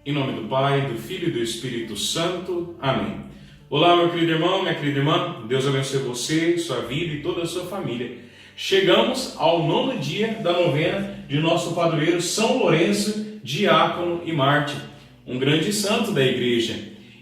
Em nome do Pai, do Filho e do Espírito Santo. Amém. Olá, meu querido irmão, minha querida irmã. Deus abençoe você, sua vida e toda a sua família. Chegamos ao 9º dia da novena de nosso padroeiro São Lourenço, diácono e mártir, um grande santo da igreja.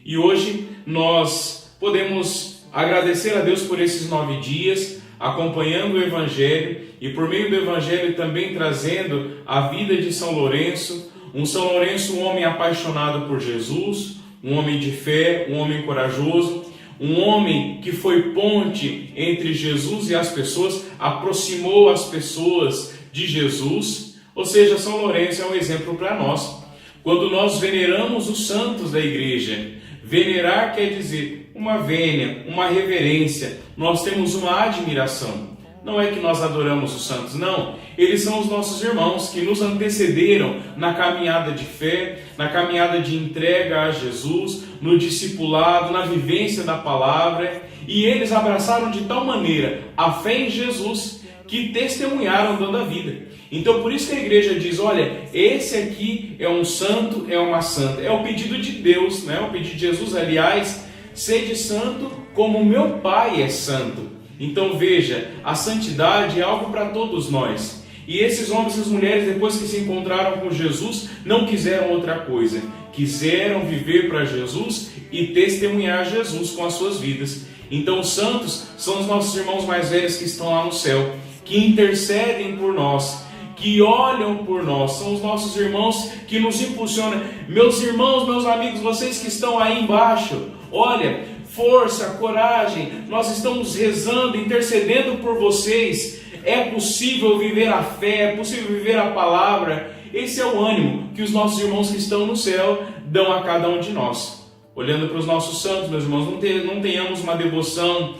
E hoje nós podemos agradecer a Deus por esses 9 dias, acompanhando o Evangelho e por meio do Evangelho também trazendo a vida de São Lourenço, um São Lourenço, um homem apaixonado por Jesus, um homem de fé, um homem corajoso, um homem que foi ponte entre Jesus e as pessoas, aproximou as pessoas de Jesus. Ou seja, São Lourenço é um exemplo para nós. Quando nós veneramos os santos da igreja, venerar quer dizer uma vênia, uma reverência, nós temos uma admiração. Não é que nós adoramos os santos, não. Eles são os nossos irmãos que nos antecederam na caminhada de fé, na caminhada de entrega a Jesus, no discipulado, na vivência da palavra. E eles abraçaram de tal maneira a fé em Jesus que testemunharam dando a vida. Então por isso que a igreja diz, olha, esse aqui é um santo, é uma santa. É o pedido de Deus, né? O pedido de Jesus, aliás, sede santo como meu Pai é santo. Então veja, a santidade é algo para todos nós. E esses homens e as mulheres, depois que se encontraram com Jesus, não quiseram outra coisa. Quiseram viver para Jesus e testemunhar Jesus com as suas vidas. Então os santos são os nossos irmãos mais velhos que estão lá no céu, que intercedem por nós, que olham por nós. São os nossos irmãos que nos impulsionam. Meus irmãos, meus amigos, vocês que estão aí embaixo, olha, força, coragem, nós estamos rezando, intercedendo por vocês. É possível viver a fé, é possível viver a palavra. Esse é o ânimo que os nossos irmãos que estão no céu dão a cada um de nós. Olhando para os nossos santos, meus irmãos, não tenhamos uma devoção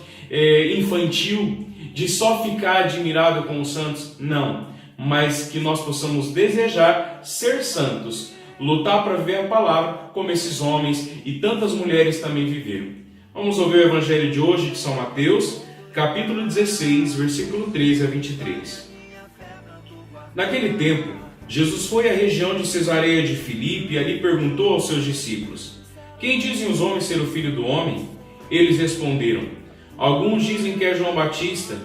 infantil de só ficar admirado com os santos, não. Mas que nós possamos desejar ser santos, lutar para ver a palavra como esses homens e tantas mulheres também viveram. Vamos ouvir o Evangelho de hoje de São Mateus, capítulo 16, versículo 13 a 23. Naquele tempo, Jesus foi à região de Cesareia de Filipe e ali perguntou aos seus discípulos: quem dizem os homens ser o Filho do Homem? Eles responderam: alguns dizem que é João Batista,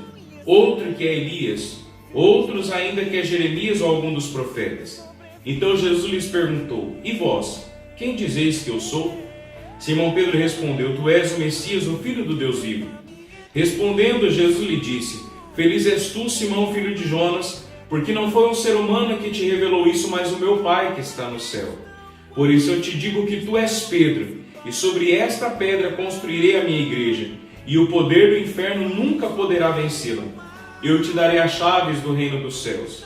outro que é Elias, outros ainda que é Jeremias ou algum dos profetas. Então Jesus lhes perguntou: e vós, quem dizeis que eu sou? Simão Pedro respondeu: tu és o Messias, o Filho do Deus vivo. Respondendo, Jesus lhe disse: feliz és tu, Simão, filho de Jonas, porque não foi um ser humano que te revelou isso, mas o meu Pai que está no céu. Por isso eu te digo que tu és Pedro, e sobre esta pedra construirei a minha igreja, e o poder do inferno nunca poderá vencê-la. Eu te darei as chaves do reino dos céus.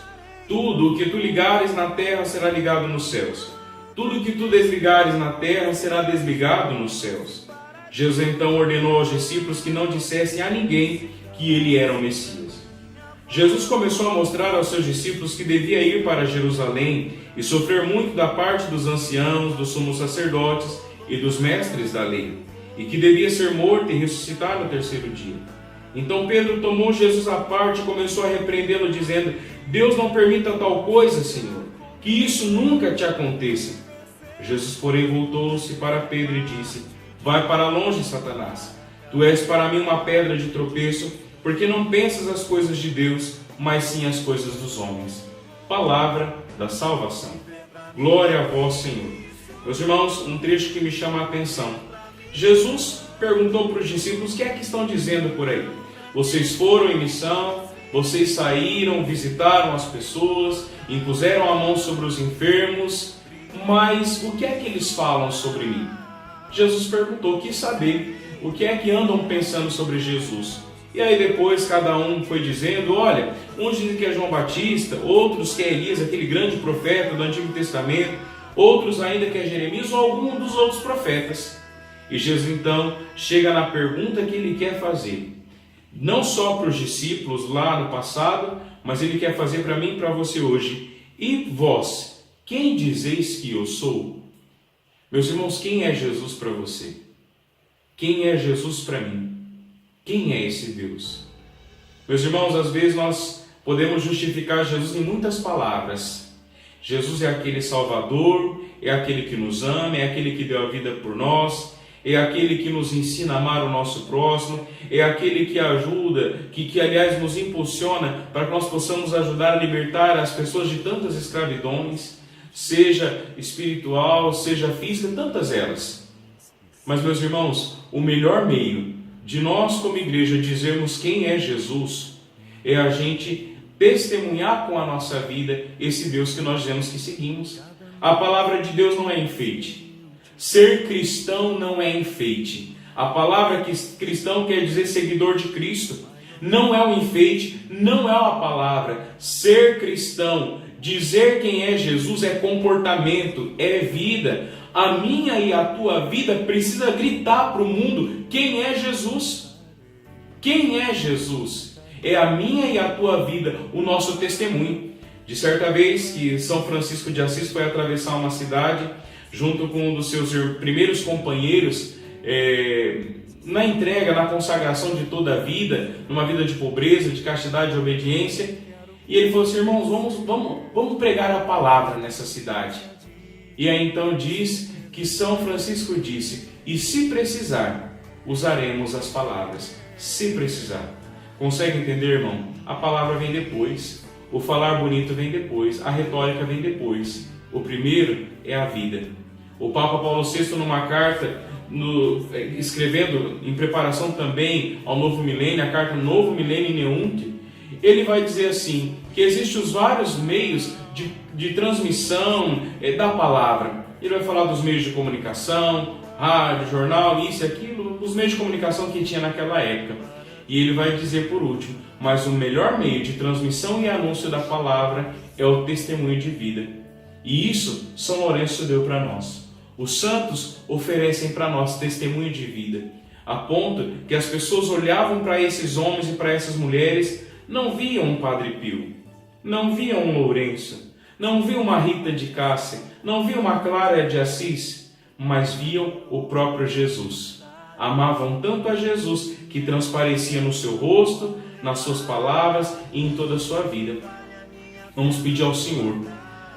Tudo o que tu ligares na terra será ligado nos céus. Tudo o que tu desligares na terra será desligado nos céus. Jesus então ordenou aos discípulos que não dissessem a ninguém que ele era o Messias. Jesus começou a mostrar aos seus discípulos que devia ir para Jerusalém e sofrer muito da parte dos anciãos, dos sumos sacerdotes e dos mestres da lei, e que devia ser morto e ressuscitar no 3º dia. Então Pedro tomou Jesus à parte e começou a repreendê-lo, dizendo: Deus não permita tal coisa, Senhor, que isso nunca te aconteça. Jesus, porém, voltou-se para Pedro e disse: vai para longe, Satanás. Tu és para mim uma pedra de tropeço, porque não pensas as coisas de Deus, mas sim as coisas dos homens. Palavra da salvação. Glória a vós, Senhor. Meus irmãos, um trecho que me chama a atenção. Jesus perguntou para os discípulos: o que é que estão dizendo por aí? Vocês foram em missão, vocês saíram, visitaram as pessoas, impuseram a mão sobre os enfermos, mas o que é que eles falam sobre mim? Jesus perguntou, quis saber o que é que andam pensando sobre Jesus. E aí depois cada um foi dizendo, olha, uns dizem que é João Batista, outros que é Elias, aquele grande profeta do Antigo Testamento, outros ainda que é Jeremias ou algum dos outros profetas. E Jesus então chega na pergunta que ele quer fazer, não só para os discípulos lá no passado, mas ele quer fazer para mim e para você hoje. E vós, quem dizeis que eu sou? Meus irmãos, quem é Jesus para você? Quem é Jesus para mim? Quem é esse Deus? Meus irmãos, às vezes nós podemos justificar Jesus em muitas palavras. Jesus é aquele Salvador, é aquele que nos ama, é aquele que deu a vida por nós, é aquele que nos ensina a amar o nosso próximo, é aquele que ajuda, que aliás nos impulsiona para que nós possamos ajudar a libertar as pessoas de tantas escravidões, seja espiritual, seja física, tantas elas. Mas, meus irmãos, o melhor meio de nós como igreja dizermos quem é Jesus é a gente testemunhar com a nossa vida esse Deus que nós dizemos que seguimos. A palavra de Deus não é enfeite. Ser cristão não é enfeite. A palavra cristão quer dizer seguidor de Cristo. Não é um enfeite, não é uma palavra. Ser cristão, dizer quem é Jesus é comportamento, é vida. A minha e a tua vida precisa gritar para o mundo quem é Jesus. Quem é Jesus? É a minha e a tua vida, o nosso testemunho. De certa vez que São Francisco de Assis foi atravessar uma cidade junto com um dos seus primeiros companheiros na entrega, na consagração de toda a vida, numa vida de pobreza, de castidade e obediência. E ele falou assim: irmãos, vamos pregar a palavra nessa cidade. E aí então diz que São Francisco disse: e se precisar, usaremos as palavras. Se precisar. Consegue entender, irmão? A palavra vem depois, o falar bonito vem depois, a retórica vem depois. O primeiro é a vida. O Papa Paulo VI, numa carta, escrevendo em preparação também ao novo milênio, a carta Novo Milênio Neunt, ele vai dizer assim, que existem os vários meios de transmissão da palavra. Ele vai falar dos meios de comunicação, rádio, jornal, isso e aquilo, os meios de comunicação que tinha naquela época. E ele vai dizer por último, mas o melhor meio de transmissão e anúncio da palavra é o testemunho de vida. E isso São Lourenço deu para nós. Os santos oferecem para nós testemunho de vida, a ponto que as pessoas olhavam para esses homens e para essas mulheres, não viam um Padre Pio, não viam um Lourenço, não viam uma Rita de Cássia, não viam uma Clara de Assis, mas viam o próprio Jesus. Amavam tanto a Jesus que transparecia no seu rosto, nas suas palavras e em toda a sua vida. Vamos pedir ao Senhor.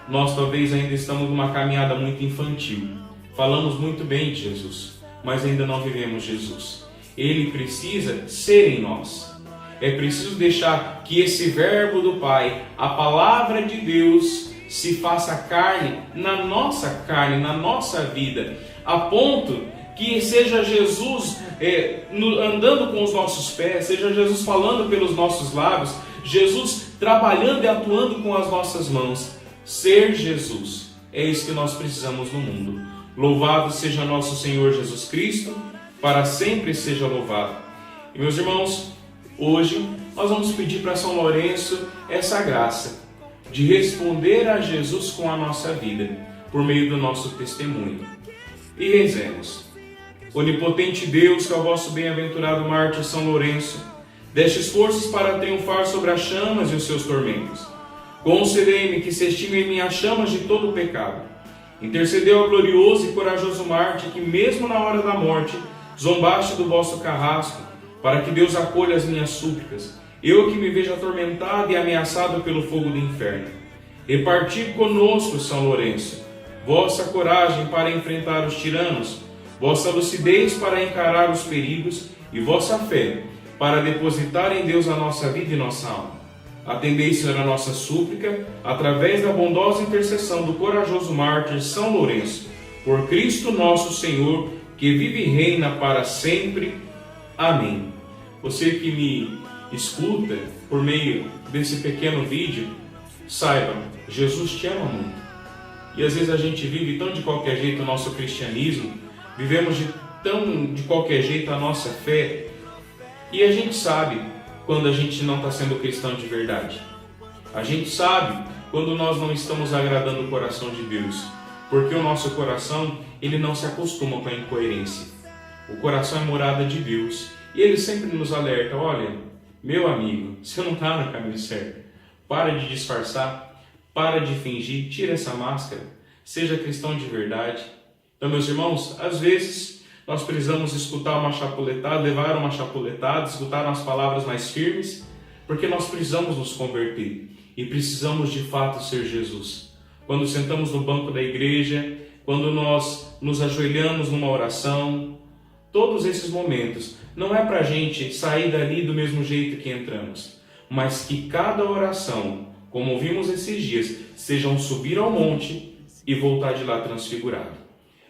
Nós talvez ainda estamos numa caminhada muito infantil. Falamos muito bem de Jesus, mas ainda não vivemos Jesus. Ele precisa ser em nós. É preciso deixar que esse verbo do Pai, a palavra de Deus, se faça carne, na nossa vida, a ponto que seja Jesus andando com os nossos pés, seja Jesus falando pelos nossos lábios, Jesus trabalhando e atuando com as nossas mãos. Ser Jesus, é isso que nós precisamos no mundo. Louvado seja nosso Senhor Jesus Cristo, para sempre seja louvado. E meus irmãos, hoje nós vamos pedir para São Lourenço essa graça de responder a Jesus com a nossa vida, por meio do nosso testemunho. E rezemos. Onipotente Deus, que é o vosso bem-aventurado mártir São Lourenço, destes forças para triunfar sobre as chamas e os seus tormentos. Concedei-me que se estime em mim as chamas de todo o pecado. Intercedeu ao glorioso e corajoso mártir que, mesmo na hora da morte, zombaste do vosso carrasco, para que Deus acolha as minhas súplicas, eu que me vejo atormentado e ameaçado pelo fogo do inferno. Reparti conosco, São Lourenço, vossa coragem para enfrentar os tiranos, vossa lucidez para encarar os perigos e vossa fé para depositar em Deus a nossa vida e nossa alma. Atendei, Senhor, a nossa súplica, através da bondosa intercessão do corajoso mártir São Lourenço, por Cristo nosso Senhor, que vive e reina para sempre. Amém. Você que me escuta por meio desse pequeno vídeo, saiba, Jesus te ama muito. E às vezes a gente vive tão de qualquer jeito o nosso cristianismo, vivemos de qualquer jeito a nossa fé, e a gente sabe quando a gente não está sendo cristão de verdade. A gente sabe quando nós não estamos agradando o coração de Deus, porque o nosso coração, ele não se acostuma com a incoerência. O coração é morada de Deus, e ele sempre nos alerta: olha, meu amigo, você não está no caminho certo. Para de disfarçar, para de fingir, tira essa máscara, seja cristão de verdade. Então, meus irmãos, às vezes nós precisamos escutar uma chapuletada, levar uma chapuletada, escutar umas palavras mais firmes, porque nós precisamos nos converter e precisamos de fato ser Jesus. Quando sentamos no banco da igreja, quando nós nos ajoelhamos numa oração. Todos esses momentos não é para a gente sair dali do mesmo jeito que entramos, mas que cada oração, como vimos esses dias, seja um subir ao monte e voltar de lá transfigurado.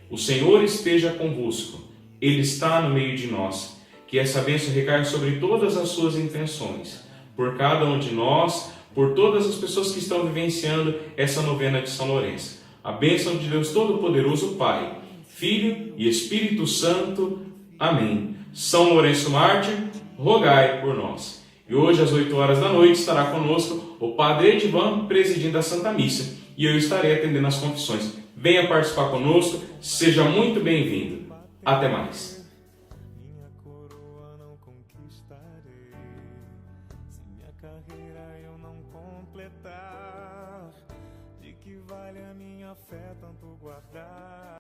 O Senhor esteja convosco, Ele está no meio de nós. Que essa bênção recaia sobre todas as suas intenções, por cada um de nós, por todas as pessoas que estão vivenciando essa novena de São Lourenço. A bênção de Deus Todo-Poderoso, Pai, Filho e Espírito Santo. Amém. São Lourenço Mártir, rogai por nós. E hoje, às 8 horas da noite, estará conosco o Padre Edivan, presidindo a Santa Missa, e eu estarei atendendo as confissões. Venha participar conosco, seja muito bem-vindo. Até mais. Minha coroa não conquistarei, se minha carreira eu não completar. De que vale a minha fé tanto guardar?